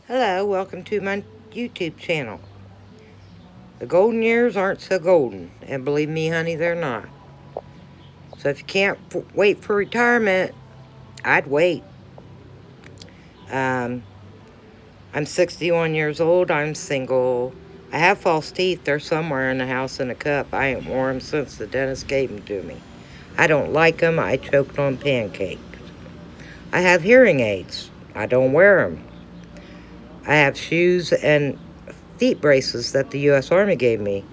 Hello, welcome to my YouTube channel. The golden years aren't so golden, and believe me, honey, they're not. So if you can't wait for retirement, I'd wait. Um, I'm 61 years old. I'm single. I have false teeth. They're somewhere in the house in a cup. I ain't worn them since the dentist gave them to me. I don't like them. I choked on pancakes. I have hearing aids. I don't wear them. I have shoes and feet braces that the U.S. Army gave me.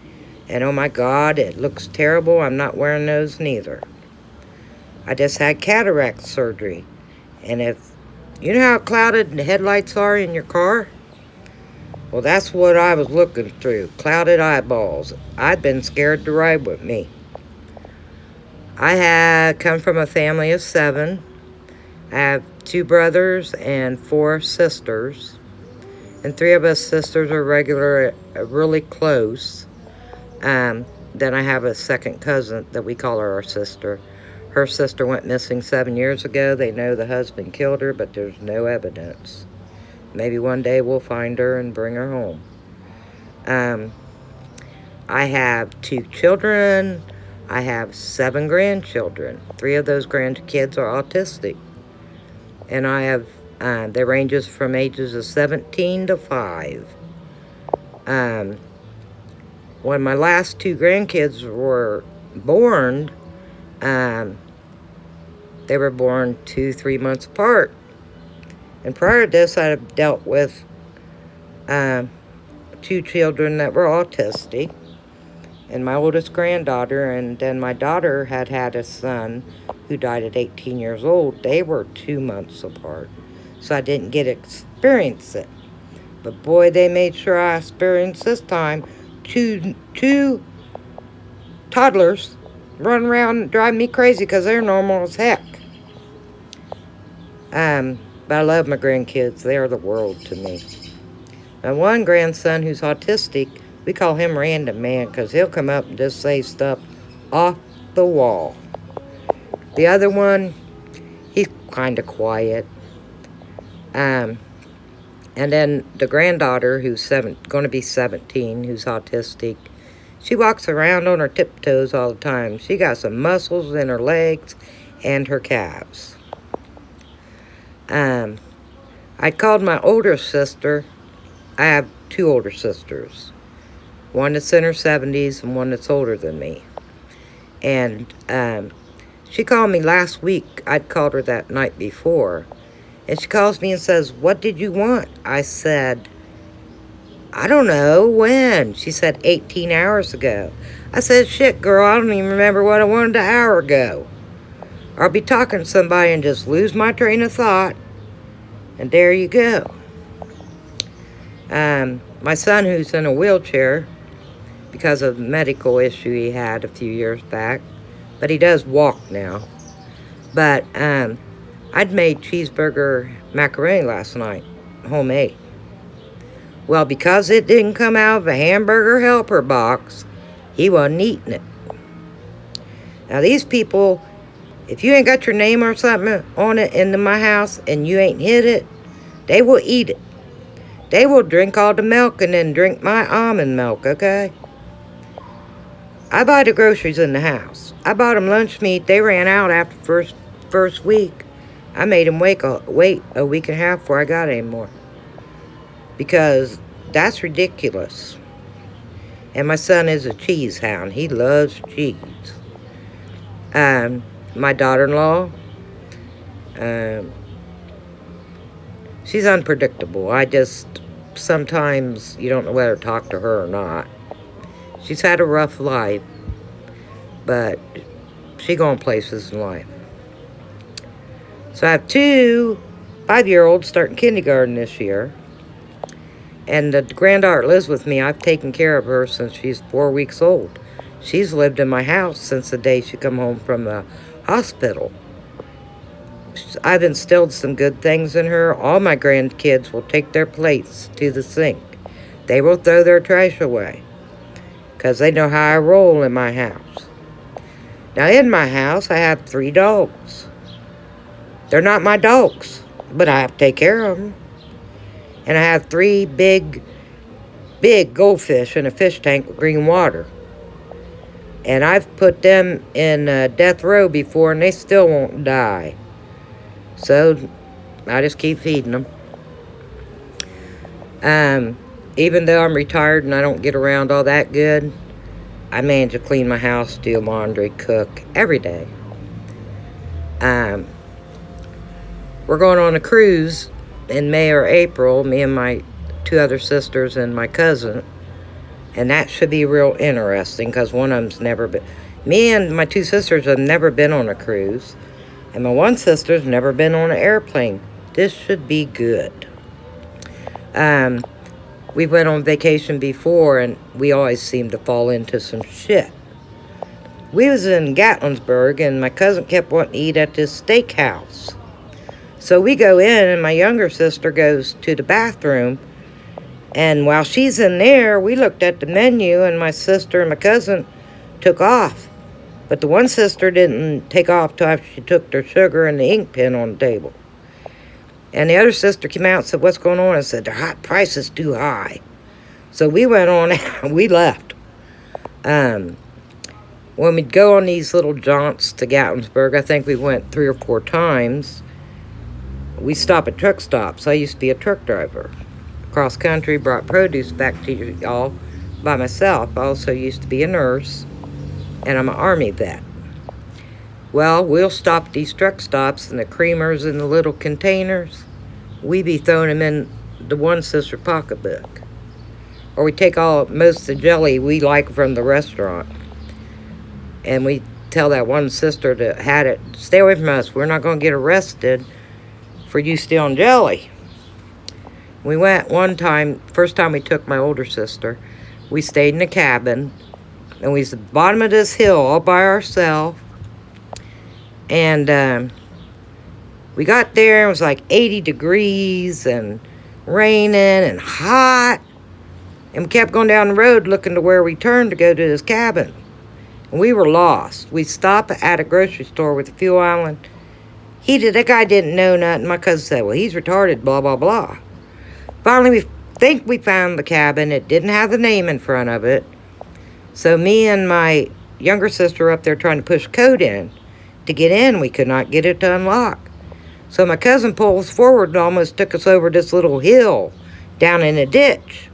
And oh my God, it looks terrible. I'm not wearing those neither. I just had cataract surgery. And if you know how clouded the headlights are in your car? Well, that's what I was looking through. Clouded eyeballs. I'd been scared to ride with me. I had come from a family of 7. I have 2 brothers and 4 sisters. And 3 of us sisters are really close. Then I have a second cousin that we call her our sister. Her sister went missing 7 years ago. They know the husband killed her, but there's no evidence. Maybe one day we'll find her and bring her home. I have 2 children. I have 7 grandchildren. 3 of those grandkids are autistic. And I have, they ranges from ages of 17 to 5. When my last 2 grandkids were born, they were born 2-3 months apart. And prior to this, I had dealt with 2 children that were autistic, and my oldest granddaughter, and then my daughter had a son who died at 18 years old. They were 2 months apart, so I didn't get to experience it. But boy, they made sure I experienced this time. Two toddlers run around and drive me crazy because they're normal as heck. But I love my grandkids. They are the world to me. And one grandson who's autistic, we call him Random Man because he'll come up and just say stuff off the wall. The other one, he's kind of quiet. And then the granddaughter, who's going to be 17, who's autistic, she walks around on her tiptoes all the time. She got some muscles in her legs and her calves. I called my older sister. I have 2 older sisters. One that's in her 70s and one that's older than me. And she called me last week. I'd called her that night before. And she calls me and says, "What did you want?" I said, "I don't know. When?" She said, 18 hours ago. I said, "Shit, girl, I don't even remember what I wanted an hour ago." I'll be talking to somebody and just lose my train of thought. And there you go. My son, who's in a wheelchair because of a medical issue he had a few years back, but he does walk now. But I'd made cheeseburger macaroni last night, homemade. Well, because it didn't come out of a hamburger helper box, he wasn't eating it. Now these people, if you ain't got your name or something on it into my house and you ain't hid it, they will eat it. They will drink all the milk and then drink my almond milk, okay? I buy the groceries in the house. I bought them lunch meat. They ran out after first week. I made them wait a week and a half before I got any more. Because that's ridiculous. And my son is a cheese hound. He loves cheese. My daughter-in-law, she's unpredictable. Sometimes you don't know whether to talk to her or not. She's had a rough life, but she going places in life. So I have 2 5-year-olds starting kindergarten this year. And the granddaughter lives with me. I've taken care of her since she's 4 weeks old. She's lived in my house since the day she come home from the hospital. I've instilled some good things in her. All my grandkids will take their plates to the sink. They will throw their trash away because they know how I roll in my house. Now, in my house, I have 3 dogs. They're not my dogs, but I have to take care of them. And I have 3 big, big goldfish in a fish tank with green water. And I've put them in death row before, and they still won't die. So I just keep feeding them. Even though I'm retired and I don't get around all that good, I manage to clean my house, do laundry, cook every day. We're going on a cruise in May or April, me and my 2 other sisters and my cousin. And that should be real interesting because one of them's never been. Me and my 2 sisters have never been on a cruise. And my one sister's never been on an airplane. This should be good. We went on vacation before, and we always seem to fall into some shit. We was in Gatlinburg, and my cousin kept wanting to eat at this steakhouse. So we go in, and my younger sister goes to the bathroom. And while she's in there, we looked at the menu, and my sister and my cousin took off. But the one sister didn't take off till after she took their sugar and the ink pen on the table. And the other sister came out and said, "What's going on?" I said, "The hot price is too high." So we went on and we left. When we'd go on these little jaunts to Gatlinburg, I think we went 3 or 4 times, we stop at truck stops. I used to be a truck driver. Cross country, brought produce back to y'all by myself. I also used to be a nurse, and I'm an Army vet. Well, we'll stop at these truck stops, and the creamers in the little containers, we be throwing them in the one sister pocketbook. Or we take most of the jelly we like from the restaurant, and we tell that one sister that had it, "Stay away from us. We're not going to get arrested for you stealing jelly." We went one time, first time we took my older sister, we stayed in a cabin, and we was at the bottom of this hill all by ourselves. And we got there, it was like 80 degrees and raining and hot. And we kept going down the road looking to where we turned to go to this cabin. And we were lost. We stopped at a grocery store with a fuel island. That guy didn't know nothing. My cousin said, "Well, he's retarded, blah, blah, blah." Finally, we think we found the cabin. It didn't have the name in front of it. So me and my younger sister were up there trying to push code in to get in. We could not get it to unlock. So my cousin pulls forward and almost took us over this little hill down in a ditch.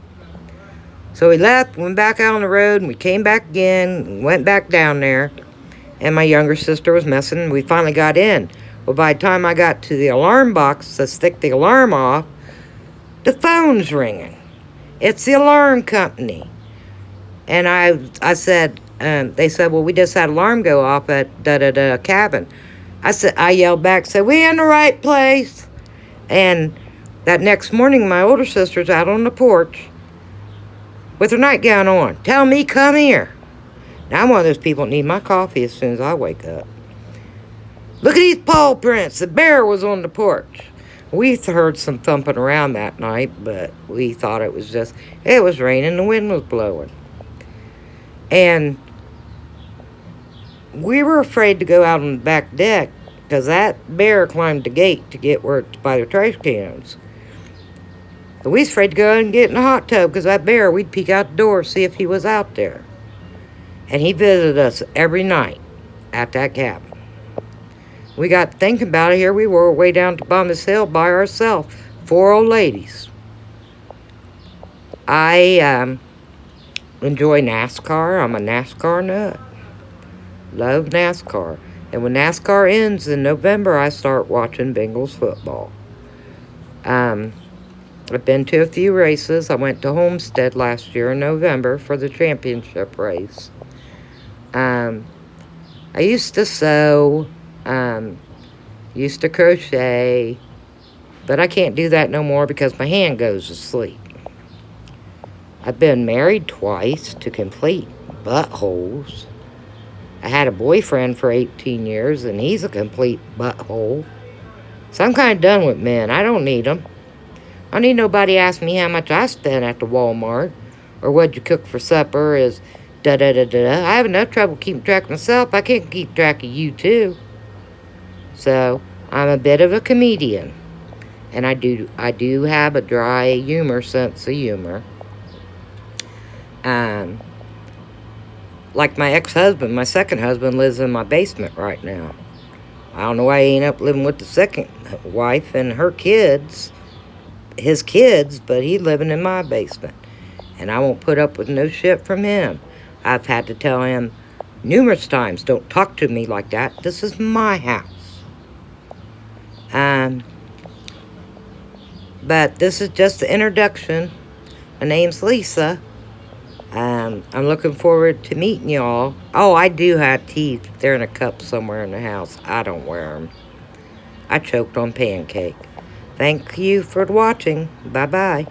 So we left, went back out on the road, and we came back again, and went back down there. And my younger sister was messing, and we finally got in. Well, by the time I got to the alarm box to stick the alarm off, the phone's ringing. It's the alarm company. And I said, they said, "Well, we just had alarm go off at da-da-da cabin." I yelled back, said, "We in the right place?" And that next morning, my older sister's out on the porch with her nightgown on. Tell me, "Come here." Now, I'm one of those people that need my coffee as soon as I wake up. "Look at these paw prints. The bear was on the porch." We heard some thumping around that night, but we thought it was raining, the wind was blowing. And we were afraid to go out on the back deck because that bear climbed the gate to get where to buy the trash cans. But we was afraid to go and get in the hot tub because that bear, we'd peek out the door, see if he was out there. And he visited us every night at that cabin. We got thinking about it. Here we were way down to Bombas Hill by ourselves, 4 old ladies. I enjoy NASCAR. I'm a NASCAR nut. Love NASCAR. And when NASCAR ends in November, I start watching Bengals football. I've been to a few races. I went to Homestead last year in November for the championship race. I used to sew, used to crochet, but I can't do that no more because my hand goes to sleep. I've been married twice to complete buttholes. I had a boyfriend for 18 years, and he's a complete butthole. So I'm kind of done with men. I don't need them. I don't need nobody ask me how much I spent at the Walmart, or what'd you cook for supper, is da-da-da-da-da. I have enough trouble keeping track of myself. I can't keep track of you, too. So, I'm a bit of a comedian. And I do have a dry humor sense of humor. Like my ex-husband, my second husband lives in my basement right now. I don't know why he ain't up living with the second wife and her kids, his kids, but he living in my basement. And I won't put up with no shit from him. I've had to tell him numerous times, don't talk to me like that. This is my house. But this is just the introduction. My name's Lisa. I'm looking forward to meeting y'all. Oh, I do have teeth. They're in a cup somewhere in the house. I don't wear them. I choked on pancake. Thank you for watching. Bye-bye.